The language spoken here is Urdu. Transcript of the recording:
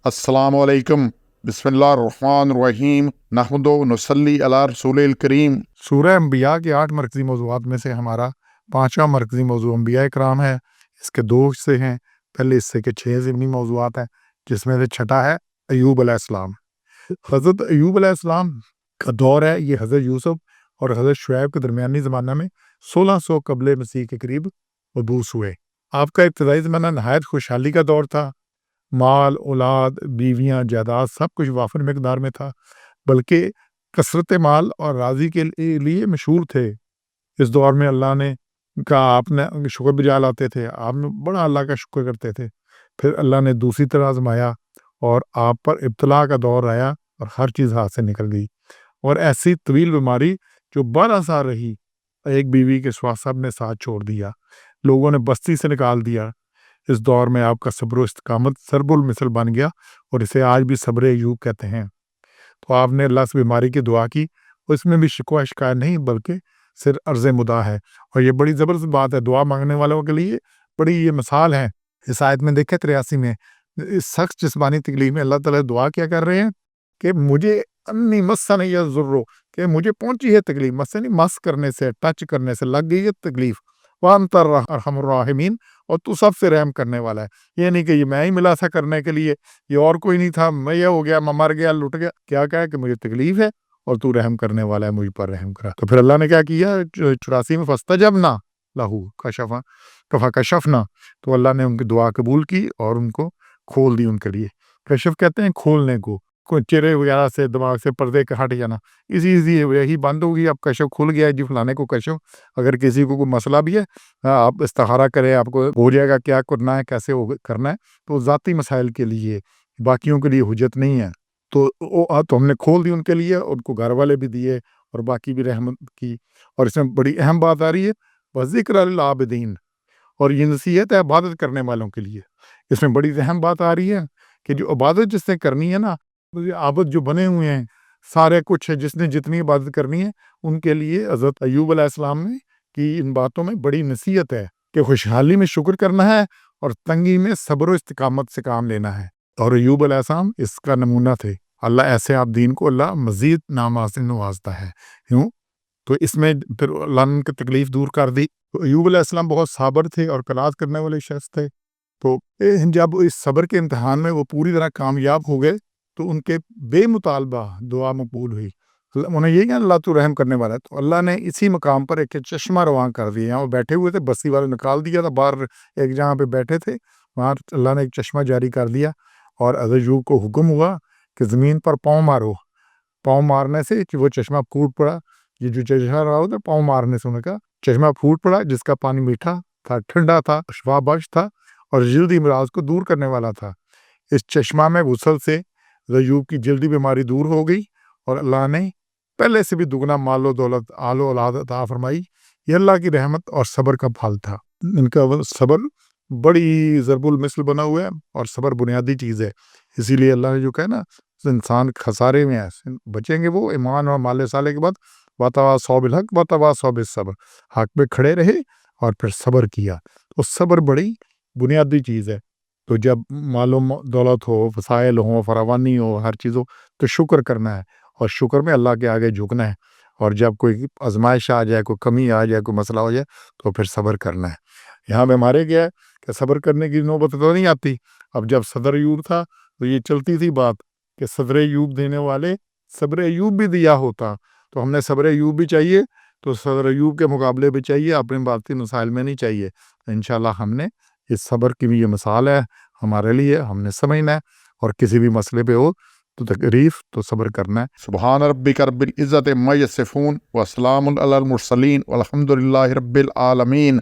السلام علیکم، بسم اللہ الرحمن الرحیم، نحمد و نصلی علی رسول الکریم۔ سورہ انبیاء کے 8 مرکزی موضوعات میں سے ہمارا 5واں مرکزی موضوع انبیاء کرام ہے۔ اس کے 2 حصے ہیں، پہلے حصے کے 6 ضمنی موضوعات ہیں، جس میں سے چھٹا ہے ایوب علیہ السلام۔ حضرت ایوب علیہ السلام کا دور ہے، یہ حضرت یوسف اور حضرت شعیب کے درمیانی زمانہ میں 1600 قبل مسیح کے قریب مبعوث ہوئے۔ آپ کا ابتدائی زمانہ نہایت خوشحالی کا دور تھا، مال، اولاد، بیویاں، جائیداد سب کچھ وافر مقدار میں تھا، بلکہ کثرت مال اور راضی کے لیے مشہور تھے۔ اس دور میں اللہ نے آپ نے شکر بجا لاتے تھے، آپ نے بڑا اللہ کا شکر کرتے تھے۔ پھر اللہ نے دوسری طرح آزمایا اور آپ پر ابتلا کا دور آیا اور ہر چیز ہاتھ سے نکل گئی، اور ایسی طویل بیماری جو 12 سال رہی، ایک بیوی کے سوا سب نے ساتھ چھوڑ دیا، لوگوں نے بستی سے نکال دیا۔ اس دور میں آپ کا صبر و استقامت ضرب المثل بن گیا، اور اسے آج بھی صبر ایوب کہتے ہیں۔ تو آپ نے اللہ سے بیماری کی دعا کی، اس میں بھی شکوہ شکایت نہیں بلکہ صرف عرض مدعا ہے، اور یہ بڑی زبردست بات ہے دعا مانگنے والوں کے لیے، بڑی یہ مثال ہے۔ اس آیت میں دیکھیں 83 میں، اس سخت جسمانی تکلیف میں اللہ تعالیٰ دعا کیا کر رہے ہیں کہ مجھے انی مسنی الضر، کہ مجھے پہنچی ہے تکلیف، مس نہیں مس کرنے سے، ٹچ کرنے سے لگ گئی ہے تکلیف، وانت ارحم الراحمین، اور تو سب سے رحم کرنے والا ہے۔ یہ نہیں کہ یہ میں ہی ملا تھا کرنے کے لیے، یہ اور کوئی نہیں تھا، میں یہ ہو گیا، میں مر گیا، لٹ گیا، کیا کہا کہ مجھے تکلیف ہے اور تو رحم کرنے والا ہے، مجھ پر رحم کرا۔ تو پھر اللہ نے کیا کیا، 84 میں فاستجبنا لہو کشفنا، تو اللہ نے ان کی دعا قبول کی اور ان کو کھول دی ان کے لیے۔ کشف کہتے ہیں کھولنے کو، کوئی چہرے وغیرہ سے، دماغ سے پردے کے ہٹ جانا، یہی بند ہوگی، اب کشف کھل گیا ہے جی فلانے کو کشف۔ اگر کسی کو کوئی مسئلہ بھی ہے، آپ استخارہ کریں، آپ کو ہو جائے گا کیا کرنا ہے، کیسے کرنا ہے، تو ذاتی مسائل کے لیے، باقیوں کے لیے حجت نہیں ہے۔ تو ہم نے کھول دی ان کے لیے، ان کو گھر والے بھی دیے اور باقی بھی رحمت کی۔ اور اس میں بڑی اہم بات آ رہی ہے، وَذِكْرَ لِلْعَابِدِينَ، اور یہ نصیحت ہے عبادت کرنے والوں کے لیے۔ اس میں بڑی اہم بات آ رہی ہے کہ جو عبادت جس نے کرنی ہے نا، عابد جو بنے ہوئے ہیں، سارے کچھ ہے، جس نے جتنی عبادت کرنی ہے، ان کے لیے حضرت ایوب علیہ السلام نے کی ان باتوں میں بڑی نصیحت ہے کہ خوشحالی میں شکر کرنا ہے اور تنگی میں صبر و استقامت سے کام لینا ہے۔ اور ایوب علیہ السلام اس کا نمونہ تھے۔ اللہ ایسے عابدین کو اللہ مزید نامحاسن نوازتا ہے۔ کیوں؟ تو اس میں پھر اللہ نے ان کی تکلیف دور کر دی۔ تو ایوب علیہ السلام بہت صابر تھے اور قناعت کرنے والے شخص تھے۔ تو جب اس صبر کے امتحان میں وہ پوری طرح کامیاب ہو گئے تو ان کے بے مطالبہ دعا مقبول ہوئی۔ انہیں یہی کہ اللہ تو رحم کرنے والا ہے، تو اللہ نے اسی مقام پر ایک چشمہ رواں کر دیا۔ یہاں وہ بیٹھے ہوئے تھے، بستی والے نکال دیا تھا باہر، ایک جہاں پہ بیٹھے تھے وہاں اللہ نے ایک چشمہ جاری کر دیا، اور حضرت ایوب کو حکم ہوا کہ زمین پر پاؤں مارو۔ پاؤں مارنے سے وہ چشمہ پھوٹ پڑا۔ یہ جو چشمہ رہا ہوتا پاؤں مارنے سے، انہوں نے کہا چشمہ پھوٹ پڑا، جس کا پانی میٹھا تھا، ٹھنڈا تھا، شفا بخش تھا اور جلدی امراض کو دور کرنے والا تھا۔ اس چشمہ میں غسل سے ایوب کی جلدی بیماری دور ہو گئی، اور اللہ نے پہلے سے بھی دگنا مال و دولت، آل و اولاد عطا فرمائی۔ یہ اللہ کی رحمت اور صبر کا پھل تھا۔ ان کا صبر بڑی ضرب المثل بنا ہوا ہے، اور صبر بنیادی چیز ہے۔ اسی لیے اللہ نے جو کہا نا، انسان خسارے میں ہے، بچیں گے وہ ایمان اور مال صالح کے بعد وَتَوَاصَوْا بِالْحَقِّ وَتَوَاصَوْا بِالصَّبْرِ، حق پہ کھڑے رہے اور پھر صبر کیا۔ تو صبر بڑی بنیادی چیز ہے۔ تو جب معلوم دولت ہو، وسائل ہو، فراوانی ہو، ہر چیز ہو، تو شکر کرنا ہے، اور شکر میں اللہ کے آگے جھکنا ہے۔ اور جب کوئی آزمائش آ جائے، کوئی کمی آ جائے، کوئی مسئلہ ہو جائے، تو پھر صبر کرنا ہے۔ یہاں پہ ہمارے کیا ہے کہ صبر کرنے کی نوبت تو نہیں آتی۔ اب جب صدر ایوب تھا تو یہ چلتی تھی بات کہ صدر ایوب دینے والے صبر ایوب بھی دیا ہوتا، تو ہم نے صبر ایوب بھی چاہیے، تو صدر ایوب کے مقابلے بھی چاہیے، اپنے باطی مسائل میں نہیں چاہیے۔ انشاءاللہ ہم نے اس صبر کی بھی یہ مثال ہے ہمارے لیے، ہم نے سمجھنا ہے، اور کسی بھی مسئلے پہ ہو تو تکلیف تو صبر کرنا ہے۔ سبحان ربک رب العزت عما یصفون، وسلام علی المرسلین، والحمد للہ رب العالمین۔